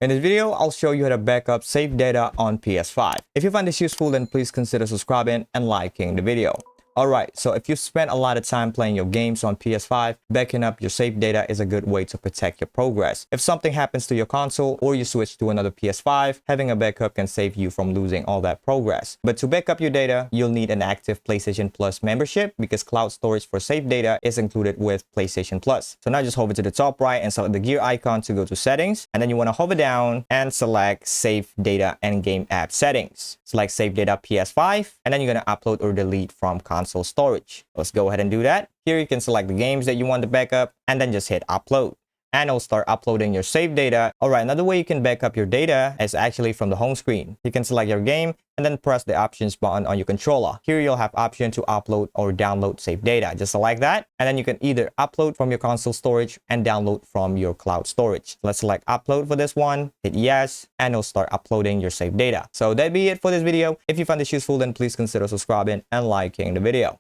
In this video, I'll show you how to backup saved data on PS5. If you find this useful, then please consider subscribing and liking the video. Alright, so if you spend a lot of time playing your games on PS5, backing up your saved data is a good way to protect your progress. If something happens to your console or you switch to another PS5, having a backup can save you from losing all that progress. But to back up your data, you'll need an active PlayStation Plus membership because cloud storage for saved data is included with PlayStation Plus. So now just hover to the top right and select the gear icon to go to settings, and then you want to hover down and select save data and game app settings. Select save data PS5, and then you're going to upload or delete from console storage. Let's go ahead and do that. Here you can select the games that you want to back up and then just hit upload. And it'll start uploading your saved data. Alright, another way you can back up your data is actually from the home screen. You can select your game and then press the options button on your controller. Here you'll have option to upload or download saved data. Just select that, and then you can either upload from your console storage and download from your cloud storage. Let's select upload for this one, hit yes, and it'll start uploading your saved data. So that'd be it for this video. If you found this useful, then please consider subscribing and liking the video.